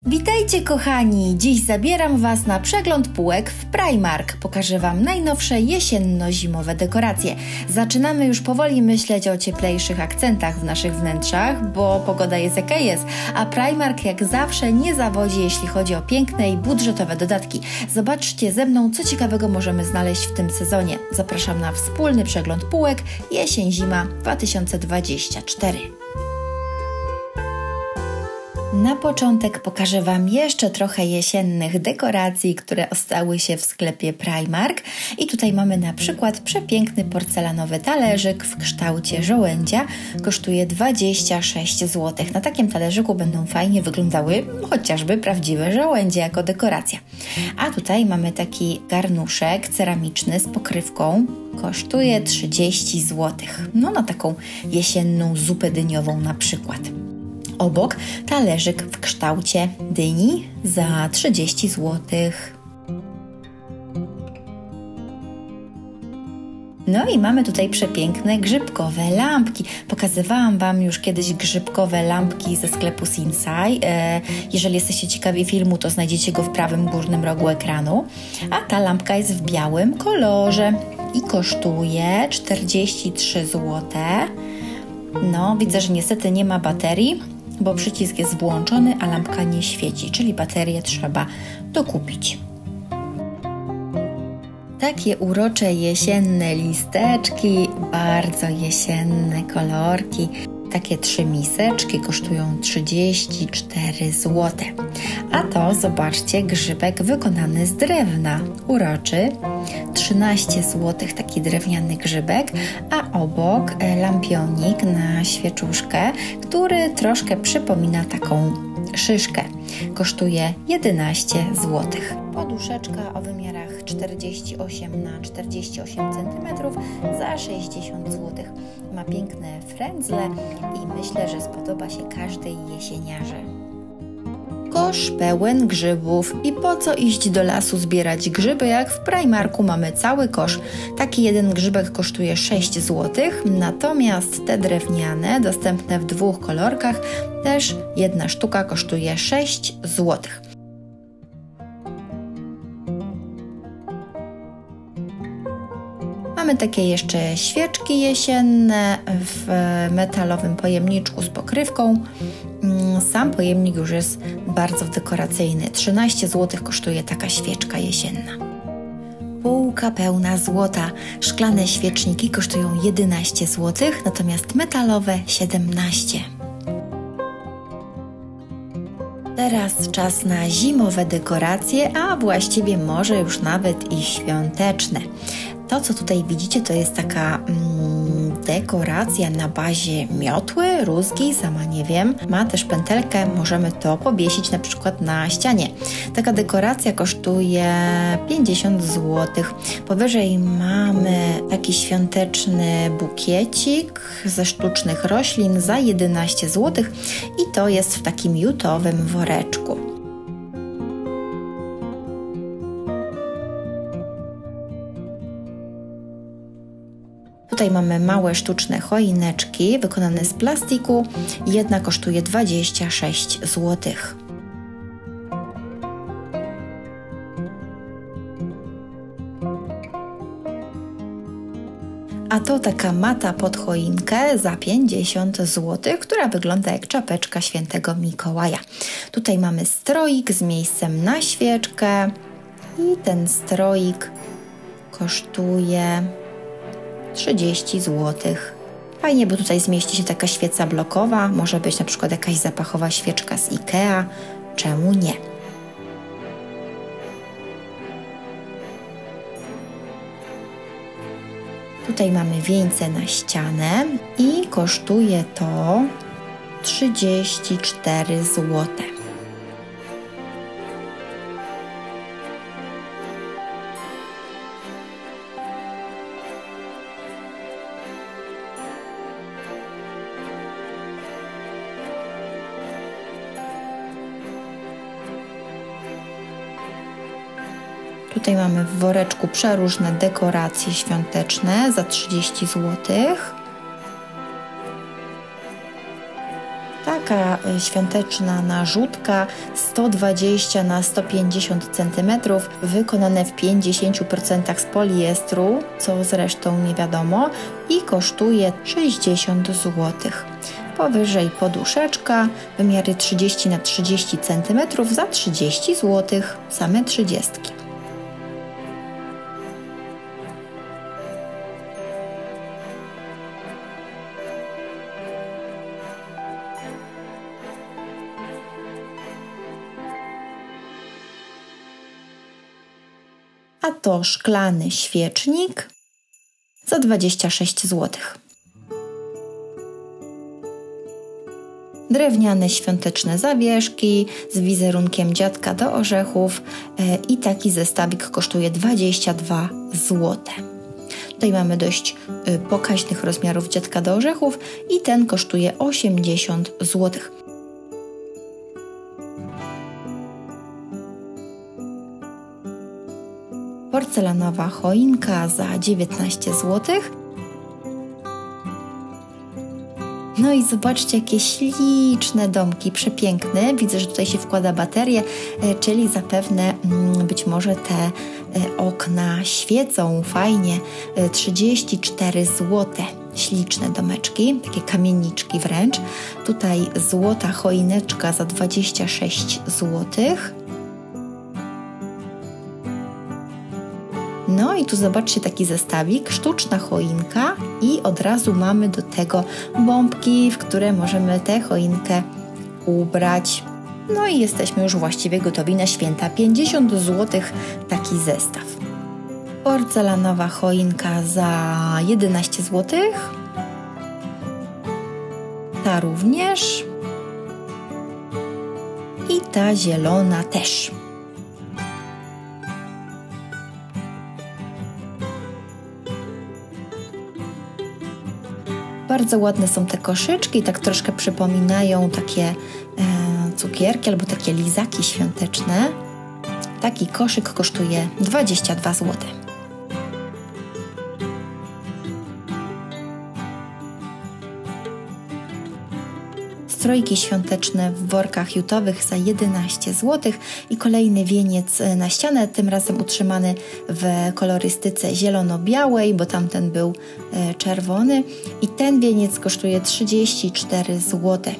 Witajcie kochani! Dziś zabieram Was na przegląd półek w Primark. Pokażę Wam najnowsze jesienno-zimowe dekoracje. Zaczynamy już powoli myśleć o cieplejszych akcentach w naszych wnętrzach, bo pogoda jest jaka jest, a Primark jak zawsze nie zawodzi, jeśli chodzi o piękne i budżetowe dodatki. Zobaczcie ze mną, co ciekawego możemy znaleźć w tym sezonie. Zapraszam na wspólny przegląd półek jesień-zima 2024. Na początek pokażę Wam jeszcze trochę jesiennych dekoracji, które ostały się w sklepie Primark. I tutaj mamy na przykład przepiękny porcelanowy talerzyk w kształcie żołędzia. Kosztuje 26 zł. Na takim talerzyku będą fajnie wyglądały chociażby prawdziwe żołędzie jako dekoracja. A tutaj mamy taki garnuszek ceramiczny z pokrywką. Kosztuje 30 zł. No na taką jesienną zupę dyniową na przykład. Obok talerzyk w kształcie dyni za 30 zł. No i mamy tutaj przepiękne grzybkowe lampki. Pokazywałam Wam już kiedyś grzybkowe lampki ze sklepu Sinsay. Jeżeli jesteście ciekawi filmu, to znajdziecie go w prawym górnym rogu ekranu. A ta lampka jest w białym kolorze i kosztuje 43 zł. No, widzę, że niestety nie ma baterii, bo przycisk jest włączony, a lampka nie świeci, czyli baterię trzeba dokupić. Takie urocze jesienne listeczki, bardzo jesienne kolorki. Takie 3 miseczki kosztują 34 zł. A to, zobaczcie, grzybek wykonany z drewna. Uroczy, 13 zł taki drewniany grzybek, a obok lampionik na świeczuszkę, który troszkę przypomina taką szyszkę. Kosztuje 11 zł. Poduszeczka o wymiarach 48 na 48 cm za 60 zł. Ma piękne frędzle i myślę, że spodoba się każdej jesieniarze. Kosz pełen grzybów i po co iść do lasu zbierać grzyby, jak w Primarku mamy cały kosz. Taki jeden grzybek kosztuje 6 zł, natomiast te drewniane, dostępne w 2 kolorkach, też jedna sztuka kosztuje 6 zł. Mamy takie jeszcze świeczki jesienne w metalowym pojemniczku z pokrywką. Sam pojemnik już jest bardzo dekoracyjny. 13 zł kosztuje taka świeczka jesienna. Półka pełna złota. Szklane świeczniki kosztują 11 zł, natomiast metalowe 17 zł. Teraz czas na zimowe dekoracje, a właściwie może już nawet i świąteczne. To, co tutaj widzicie, to jest taka dekoracja na bazie miotły, rózgi, sama nie wiem. Ma też pętelkę, możemy to powiesić na przykład na ścianie. Taka dekoracja kosztuje 50 zł. Powyżej mamy taki świąteczny bukiecik ze sztucznych roślin za 11 zł i to jest w takim jutowym woreczku. Tutaj mamy małe sztuczne choineczki wykonane z plastiku. Jedna kosztuje 26 zł. A to taka mata pod choinkę za 50 zł, która wygląda jak czapeczka świętego Mikołaja. Tutaj mamy stroik z miejscem na świeczkę i ten stroik kosztuje 30 zł. Fajnie, bo tutaj zmieści się taka świeca blokowa, może być na przykład jakaś zapachowa świeczka z IKEA, czemu nie? Tutaj mamy wieńce na ścianę i kosztuje to 34 zł. Tutaj mamy w woreczku przeróżne dekoracje świąteczne za 30 zł. Tak Taka świąteczna narzutka 120 na 150 cm, wykonane w 50% z poliestru, co zresztą nie wiadomo, i kosztuje 60 zł. Powyżej poduszeczka, wymiary 30 na 30 cm za 30 zł, same 30. A to szklany świecznik za 26 zł. Drewniane świąteczne zawieszki z wizerunkiem dziadka do orzechów i taki zestawik kosztuje 22 zł. Tutaj mamy dość pokaźnych rozmiarów dziadka do orzechów i ten kosztuje 80 zł. Porcelanowa choinka za 19 zł. No i zobaczcie, jakie śliczne domki, przepiękne. Widzę, że tutaj się wkłada baterię, czyli zapewne być może te okna świecą fajnie. 34 zł. Śliczne domeczki, takie kamieniczki wręcz. Tutaj złota choineczka za 26 zł. No i tu zobaczcie taki zestawik, sztuczna choinka i od razu mamy do tego bombki, w które możemy tę choinkę ubrać. No i jesteśmy już właściwie gotowi na święta. 50 zł taki zestaw. Porcelanowa choinka za 11 zł. Ta również. I ta zielona też. Bardzo ładne są te koszyczki, tak troszkę przypominają takie cukierki albo takie lizaki świąteczne. Taki koszyk kosztuje 22 zł. Strojki świąteczne w workach jutowych za 11 zł i kolejny wieniec na ścianę, tym razem utrzymany w kolorystyce zielono-białej, bo tamten był czerwony i ten wieniec kosztuje 34 zł.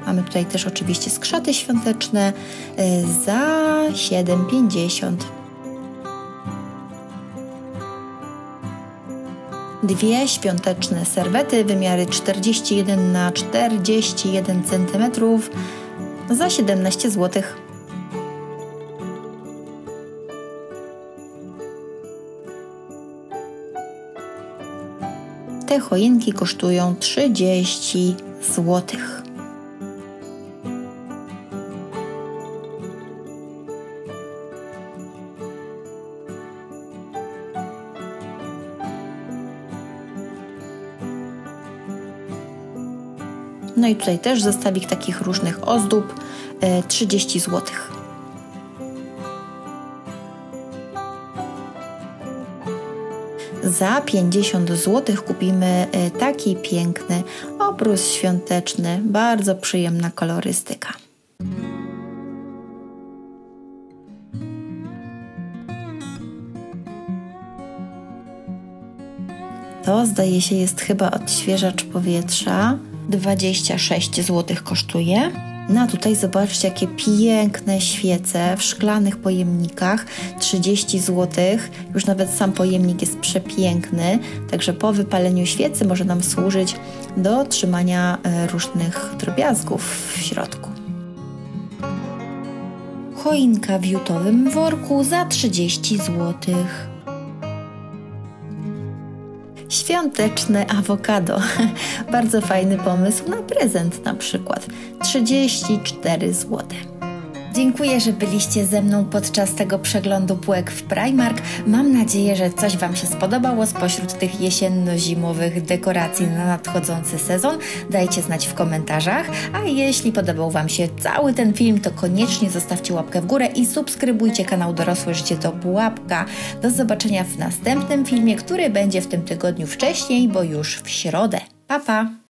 Mamy tutaj też oczywiście skrzaty świąteczne za 7,50. Dwie świąteczne serwety, wymiary 41 na 41 cm za 17 zł. Te choinki kosztują 30 zł. No i tutaj też zestawik takich różnych ozdób, 30 zł. Za 50 zł kupimy taki piękny obrus świąteczny, bardzo przyjemna kolorystyka. To zdaje się jest chyba odświeżacz powietrza. 26 zł kosztuje. No a tutaj zobaczcie, jakie piękne świece w szklanych pojemnikach, 30 zł. Już nawet sam pojemnik jest przepiękny, także po wypaleniu świecy może nam służyć do trzymania różnych drobiazgów w środku. Choinka w jutowym worku za 30 zł. Świąteczne awokado. Bardzo fajny pomysł na prezent na przykład. 34 zł. Dziękuję, że byliście ze mną podczas tego przeglądu półek w Primark. Mam nadzieję, że coś Wam się spodobało spośród tych jesienno-zimowych dekoracji na nadchodzący sezon. Dajcie znać w komentarzach, a jeśli podobał Wam się cały ten film, to koniecznie zostawcie łapkę w górę i subskrybujcie kanał Dorosłe Życie to Pułapka. Do zobaczenia w następnym filmie, który będzie w tym tygodniu wcześniej, bo już w środę. Pa, pa!